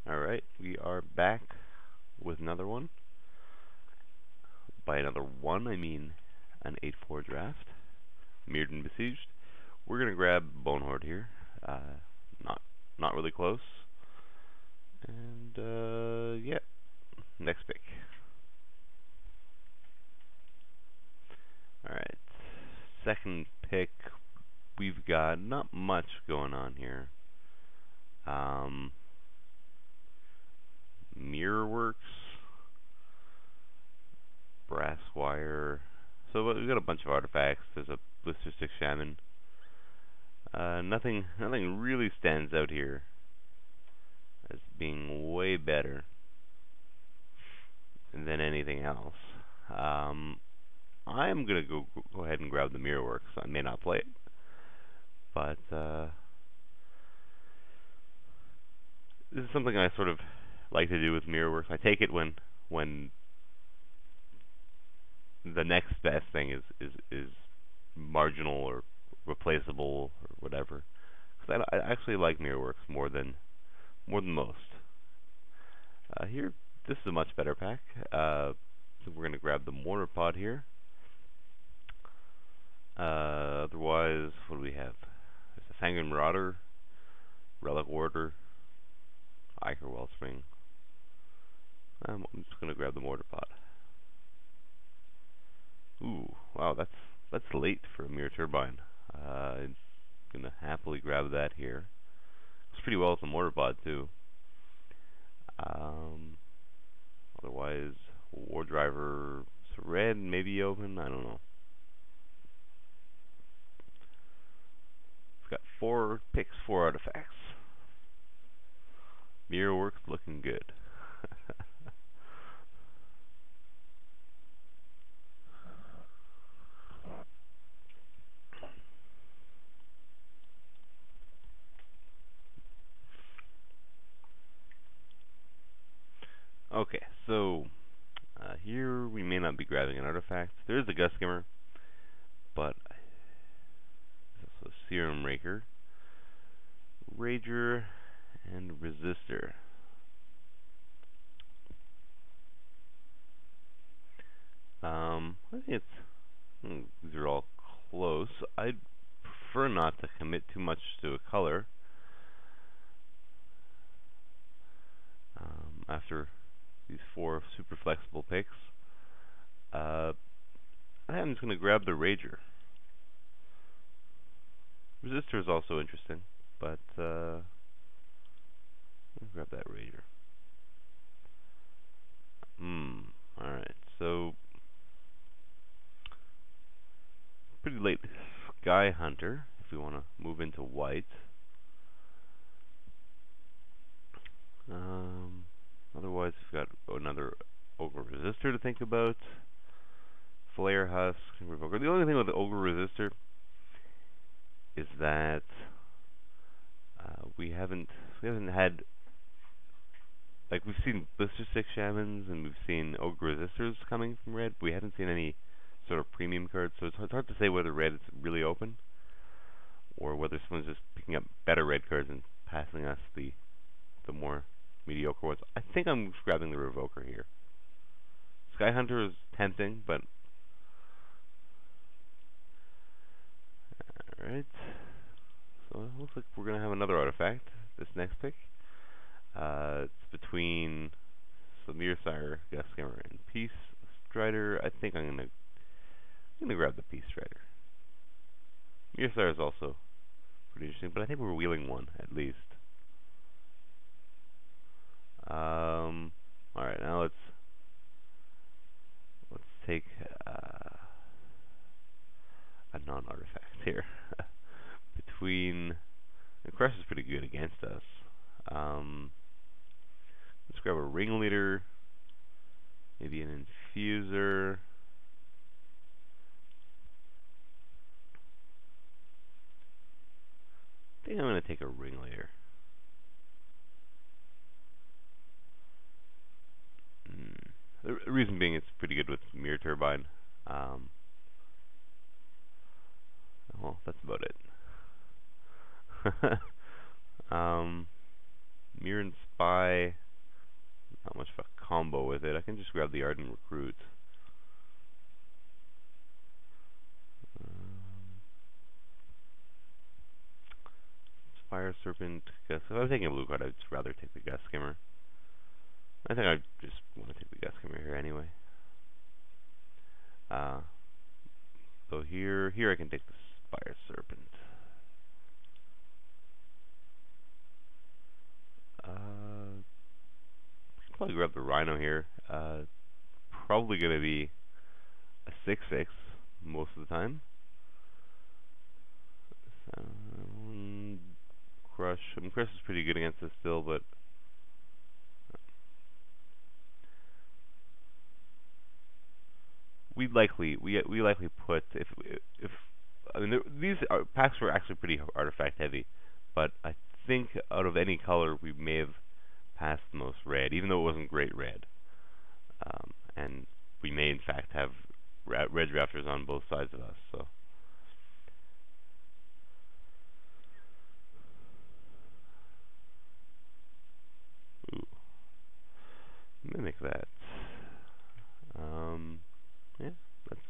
Alright, we are back with another one. By another one, I mean an 8-4 draft. Mirrored and Besieged. We're going to grab Bonehorde here. Not really close. And, yeah. Next pick. Alright. Second pick. We've got not much going on here. Mirrorworks, brass wire. So we've got a bunch of artifacts. There's a blister stick shaman. Nothing really stands out here as being way better than anything else. I'm gonna go ahead and grab the Mirrorworks. I may not play it, but this is something I sort of like to do with Mirrorworks. I take it when the next best thing is marginal or replaceable or whatever. Because I actually like Mirrorworks more than most. Here, this is a much better pack. So we're going to grab the Mortar Pod here. Otherwise, what do we have? There's a Sanguine Marauder, Relic Warder, Ichor Wellspring. I'm just going to grab the Mortar Pod. Ooh, wow, that's late for a Mirror Turbine. I'm going to happily grab that here. It's pretty well with the Mortar Pod, too. Otherwise, War Driver, red, maybe open, I don't know. It's got 4 picks, 4 artifacts. Mirrorworks looking good. Okay, so here we may not be grabbing an artifact. There is a Gust Skimmer, but there's also Serum Raker, Rager, and Resistor. I think these are all close. I'd prefer not to commit too much to a color after these 4 super flexible picks. I'm just going to grab the Rager. Resistor is also interesting, but I'll grab that Rager. Alright, so pretty late Sky Hunter if we want to move into white. Otherwise, we've got another Ogre Resistor to think about. Flare Husk, Revoker. The only thing with the Ogre Resistor is that we haven't had, like, we've seen Blister Stick Shamans and we've seen Ogre Resistors coming from red, but we haven't seen any sort of premium cards, so it's hard to say whether red is really open or whether someone's just picking up better red cards and passing us the more mediocre ones. I think I'm just grabbing the Revoker here. Sky Hunter is tempting, but alright. So it looks like we're going to have another artifact this next pick. It's between Samir Sire, Gust Skimmer, and Peace Strider. I think I'm gonna grab the Peace Strider. Samir Sire is also pretty interesting, but I think we're wheeling one at least. Alright, now let's take a non-artifact here. Between the Crush is pretty good against us. Let's grab a Ringleader, maybe an Infuser. I think I'm going to take a Ringleader. The reason being it's pretty good with Mirror Turbine. Well, that's about it. Mirror and Spy, not much of a combo with it. I can just grab the Ardent Recruit. Fire Serpent, Guess. If I was taking a blue card, I'd just rather take the Gus Skimmer. I think I just want to take the Gus Skimmer here anyway. So here I can take the Fire Serpent. Probably grab the Rhino here. Probably going to be a 6/6 most of the time. Crush. Crush is pretty good against this still, but we likely put if I mean these packs were actually pretty artifact heavy, but I think out of any color we may have passed the most red, even though it wasn't great red. And we may in fact have red drafters on both sides of us. So. Ooh. Mimic that. Yeah, that's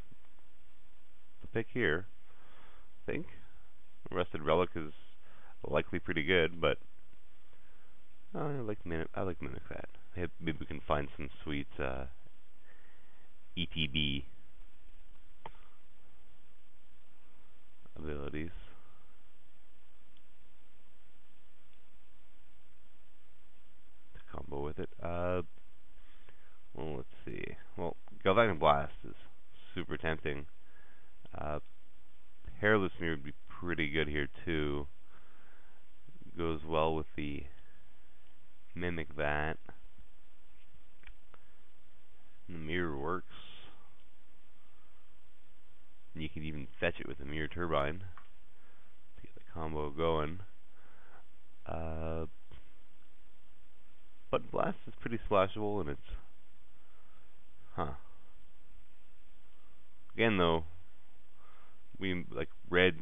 the pick here. I think Rusted Relic is likely pretty good, but I like mimic that. Maybe we can find some sweet ETB abilities. To combo with it. Well, let's see. Well, Galvanic Blast is super tempting. Hairless Mirror would be pretty good here too. Goes well with the Mimic that. And the Mirror works. And you can even fetch it with the Mirror Turbine to get the combo going. But Blast is pretty splashable, and it's again though, we like red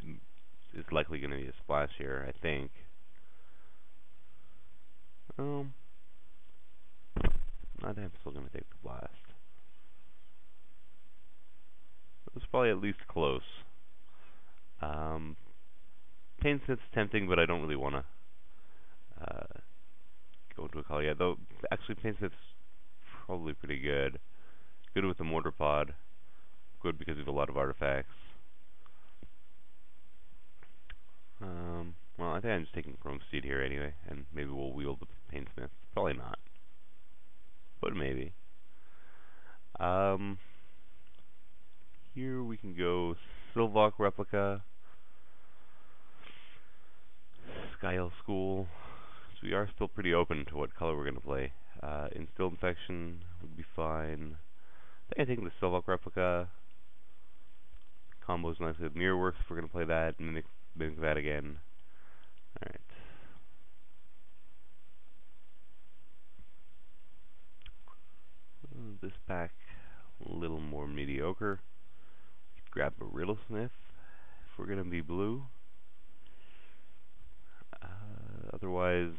is likely going to be a splash here, I think. I think I'm still going to take the Blast. It was probably at least close. Painsmith's tempting, but I don't really want to go into a color yet. Though, actually, Painsmith's probably pretty good. Good with the Mortar Pod. Good because we have a lot of artifacts. Well, I think I'm just taking Chrome Steed here anyway, and maybe we'll wield the Painsmith. Probably not, but maybe. Here we can go Sylvok Replica, Skyel School. So we are still pretty open to what color we're going to play. Instill Infection would be fine. I think I'm taking the Sylvok Replica. Combos nicely with Mirror Works if we're going to play that, and mimic that again. Alright. This pack, a little more mediocre. We could grab a Riddlesmith if we're going to be blue. Otherwise,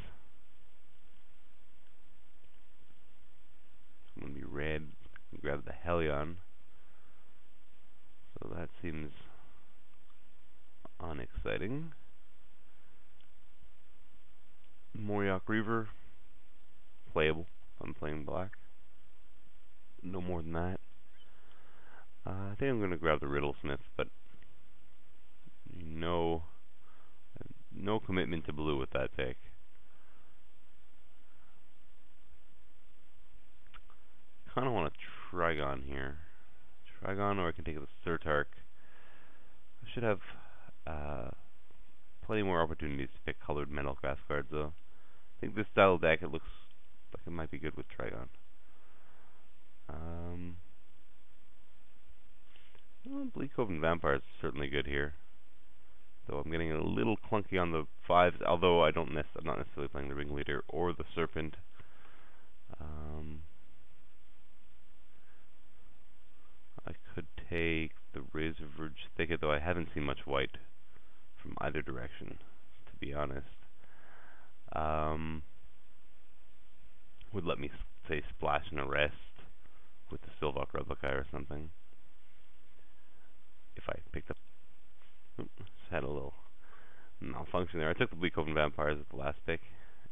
I'm going to be red. Grab the Hellion. So that seems unexciting. Moriok Reaver, playable if I'm playing black. No more than that. I think I'm going to grab the Riddlesmith, but no commitment to blue with that pick. Kind of want a Trigon here. Trigon, or I can take the Surtark. I should have plenty more opportunities to pick colored metal grass cards, though. I think this style deck, it looks like it might be good with Trigon. Well, Bleak Cove and Vampire is certainly good here. Though I'm getting a little clunky on the 5s, although I'm not necessarily playing the Ringleader or the Serpent. I could take the Razorverge Thicket, though I haven't seen much white from either direction, to be honest. would let me, say, splash and arrest with the Silvok replica or something. If I picked up... Oops, had a little malfunction there. I took the Bleakhoven Vampires at the last pick,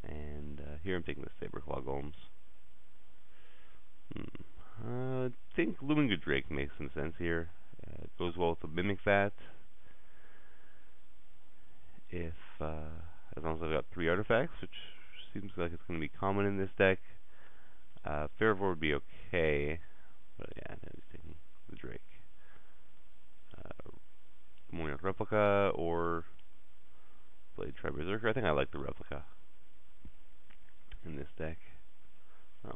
and here I'm taking the Saberclaw Golems. I think Looming Good Drake makes some sense here. It goes well with the Mimic Vat. If, as long as I've got 3 artifacts, which seems like it's going to be common in this deck, Fervor would be okay, but yeah, I'm just taking the Drake. Mourning Replica or Blade Tribe Berserker. I think I like the Replica in this deck.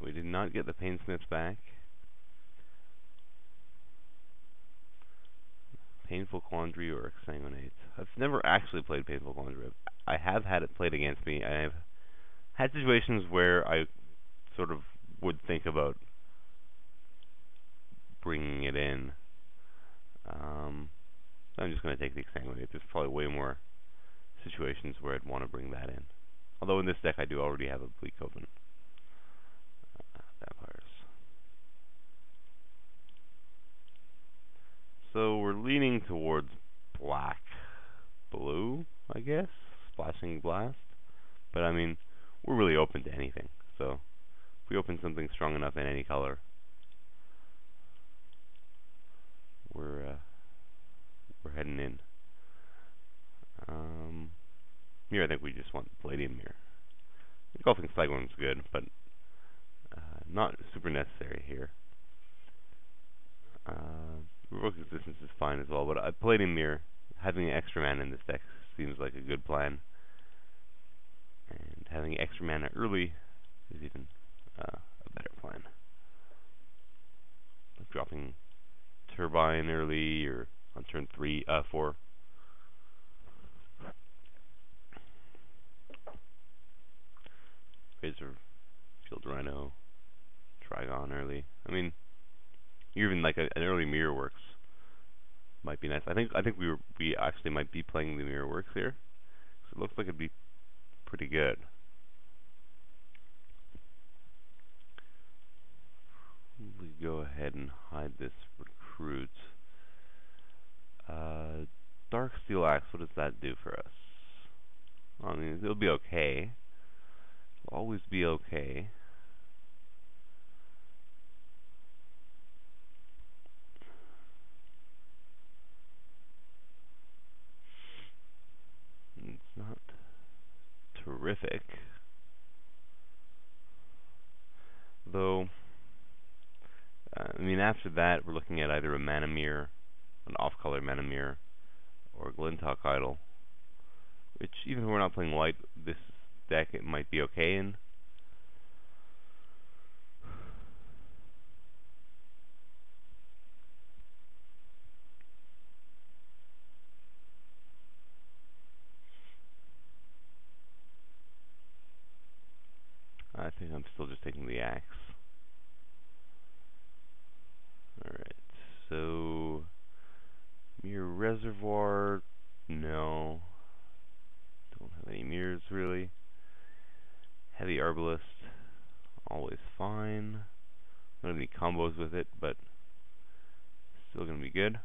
We did not get the Painsmiths back. Painful Quandary or Exsanguinate. I've never actually played Painful Quandary. I have had it played against me. I've had situations where I sort of would think about bringing it in. So I'm just going to take the Exsanguinate. There's probably way more situations where I'd want to bring that in. Although in this deck I do already have a Bleakhoven Vampires. So we're leaning towards black-blue, I guess. Splashing Blast. But I mean, we're really open to anything. So if we open something strong enough in any color, we're heading in. Here I think we just want Palladium Mirror. Engulfing Cyclone's good, but not super necessary here. Revoke Existence is fine as well, but Palladium Mirror, having an extra mana in this deck seems like a good plan. And having extra mana early is even a better plan. Like dropping Turbine early, or on turn 4. Razor, Field Rhino, Trigon early. I mean, even like an early Mirror Works might be nice. I think we actually might be playing the Mirror Works here. So it looks like it'd be pretty good. We go ahead and hide this Recruit. Dark Steel Axe, what does that do for us? I mean, it'll be okay. It'll always be okay. It's not terrific. Though, I mean, after that, we're looking at either a Mana Mirror, an off-color Mana Mirror, or Glintock Idol, which, even if we're not playing white, this deck it might be okay in. I think I'm still just taking the Axe. Alright, so Mirror Reservoir, no. Don't have any mirrors really. Heavy Arbalist, always fine. Don't have any combos with it, but still gonna be good.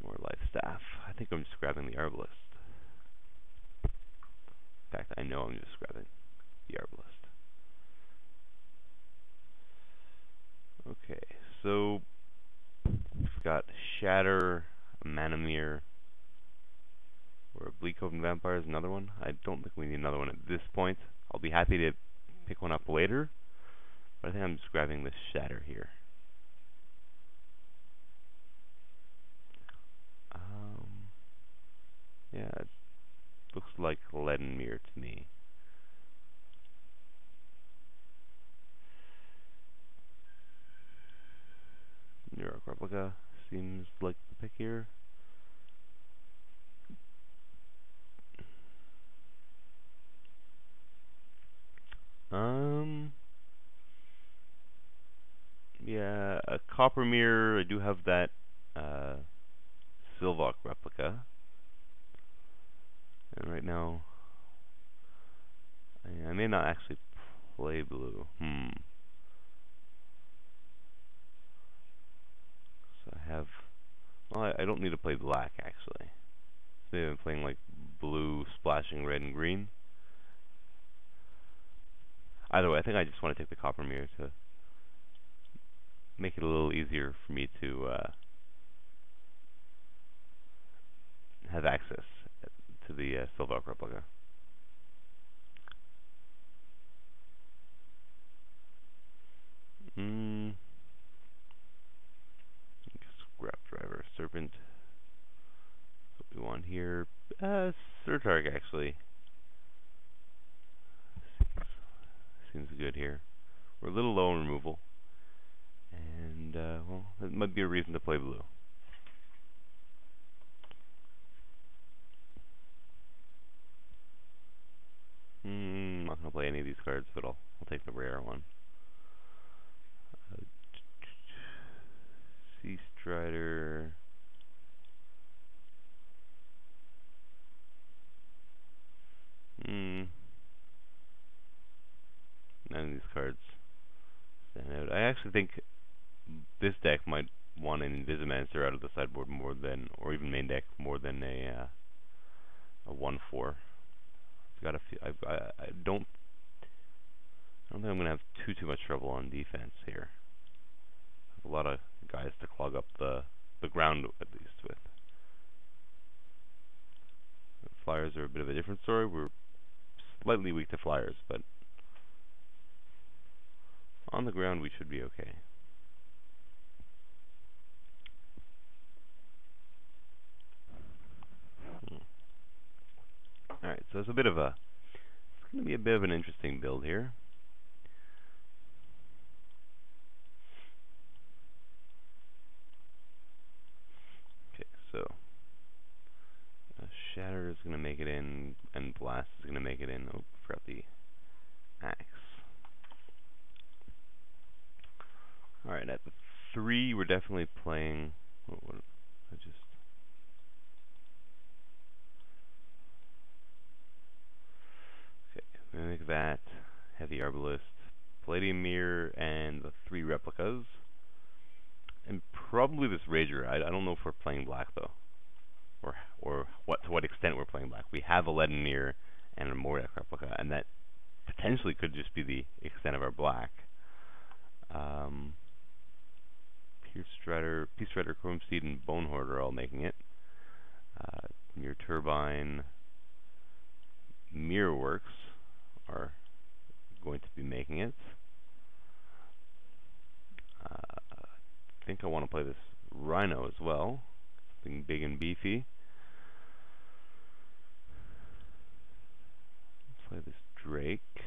More Life Staff. I think I'm just grabbing the Arbalist. In fact, I know I'm just grabbing the Arbalist. Okay, so we've got Shatter, a Mana Mirror, or a Bleakhoven Vampires, another one. I don't think we need another one at this point. I'll be happy to pick one up later, but I think I'm just grabbing the Shatter here. Yeah, it looks like Leaden Mirror to me. New York Replica seems like the pick here. Yeah, a Copper Mirror. I do have that Silvok Replica. And right now, I may not actually play blue. So I have... Well, I don't need to play black, actually. So maybe I'm playing, like, blue splashing red and green. Either way, I think I just want to take the copper mirror to make it a little easier for me to have access to the Silvark replica. Scrap driver, serpent. What we want here, Surtarg actually seems good here. We're a little low on removal, and well, that might be a reason to play blue. I'm not gonna play any of these cards, but I'll take the rare one. Sea Strider. None of these cards stand out. I actually think this deck might want an Invisimancer out of the sideboard more than, or even main deck more than a 1/4. It's got a few. I don't think I'm gonna have too much trouble on defense here. I have a lot of guys to clog up the ground at least with. Flyers are a bit of a different story. We're slightly weak to flyers, but on the ground we should be okay. Alright, so it's going to be a bit of an interesting build here. Okay, so Shatter is going to make it in, and Blast is going to make it in. Oh, forgot the Axe. Alright, at the 3, we're definitely playing... Mimic that, Heavy Arbalist, Palladium Mirror, and the 3 replicas. And probably this Rager. I don't know if we're playing black, though. Or to what extent we're playing black. We have a Leaden Mirror and a Moriak replica, and that potentially could just be the extent of our black. Peace Strider, Chrome Seed, and Bone Hoard are all making it. Mirror Turbine, Mirrorworks are going to be making it. I think I want to play this Rhino as well. Something big and beefy. Let's play this Drake.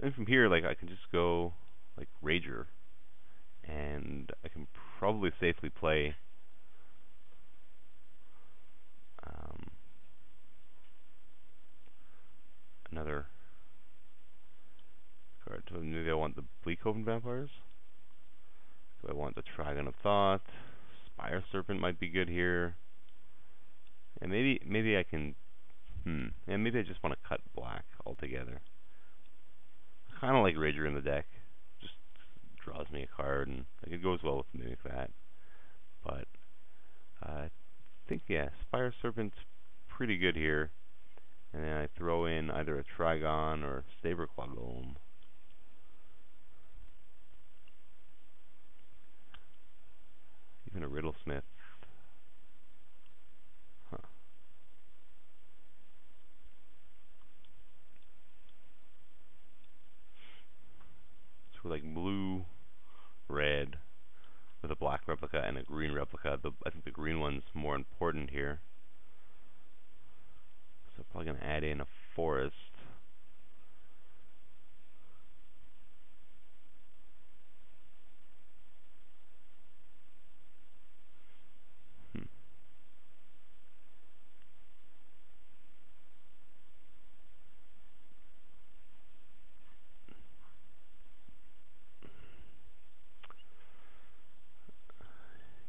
And from here, like, I can just go like Rager, and I can probably safely play another card. So maybe I want the Bleakhoven Vampires. Do I want the Trigon of Thought? Spire Serpent might be good here. And maybe I can... Yeah, maybe I just want to cut black altogether. I kind of like Rager in the deck. Just draws me a card, and like, it goes well with Mimic that. But I think, yeah, Spire Serpent's pretty good here. And then I throw in either a Trigon or Saberclaw Golem. Even a Riddlesmith. Huh. So we're like blue, red, with a black replica and a green replica. I think the green one's more important here. So I'm probably going to add in a forest.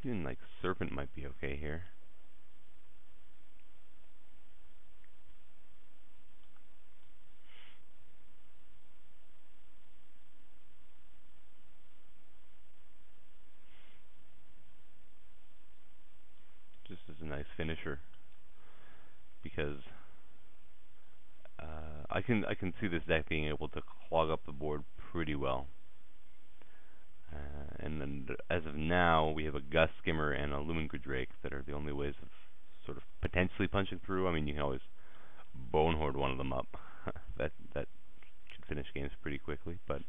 Even like Serpent might be okay here. finisher, because I can see this deck being able to clog up the board pretty well. And then as of now, we have a Gust Skimmer and a Lumen Drake that are the only ways of sort of potentially punching through. I mean, you can always Bonehorde one of them up. that should finish games pretty quickly, but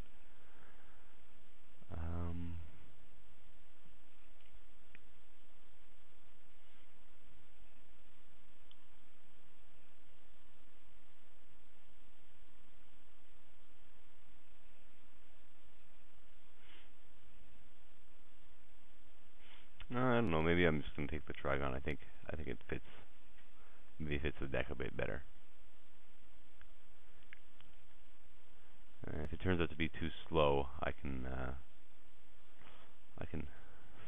I don't know. Maybe I'm just gonna take the Trigon. I think it fits. Maybe it fits the deck a bit better. If it turns out to be too slow, I can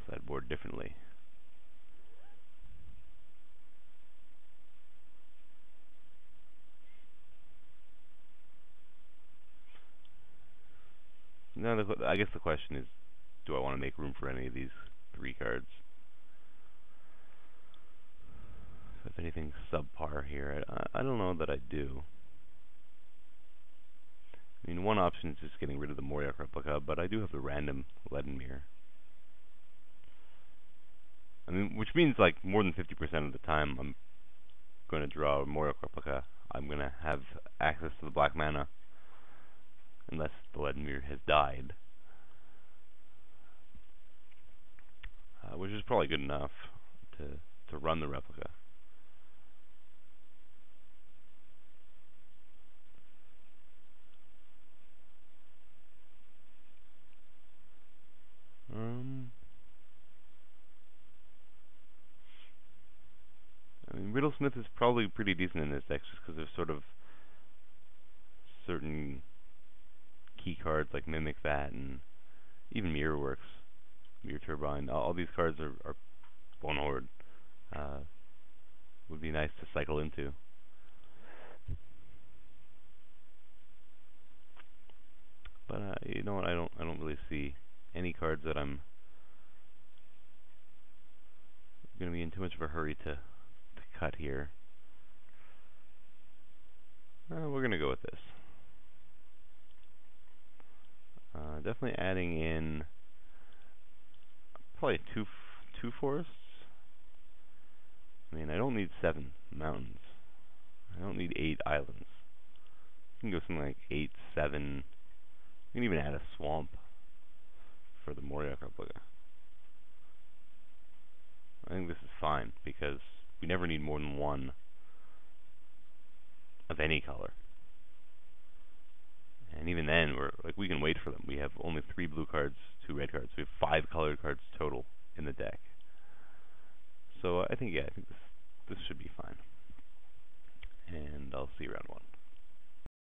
sideboard differently. Now, I guess the question is, do I want to make room for any of these 3 cards? If anything's subpar here, I don't know that I do. I mean, one option is just getting rid of the Moriok replica, but I do have the random Leadenmere. I mean, which means like more than 50% of the time I'm going to draw a Moriok replica. I'm going to have access to the black mana, unless the Leadenmere has died. Which is probably good enough to run the replica. I mean, Riddlesmith is probably pretty decent in this deck just because there's sort of certain key cards like Mimic That and even Mirror Works, Mirror Turbine. All these cards are Bonehorde. Would be nice to cycle into. But you know what? I don't really see any cards that I'm going to be in too much of a hurry to cut here. We're going to go with this. Definitely adding in probably two forests. I mean, I don't need 7 mountains. I don't need 8 islands. I can go something like 8, 7. I can even add a swamp for the Moriok replica. I think this is fine because we never need more than 1 of any color. And even then, we can wait for them. We have only 3 blue cards, 2 red cards. We have 5 colored cards total in the deck. So I think this should be fine. And I'll see you round 1.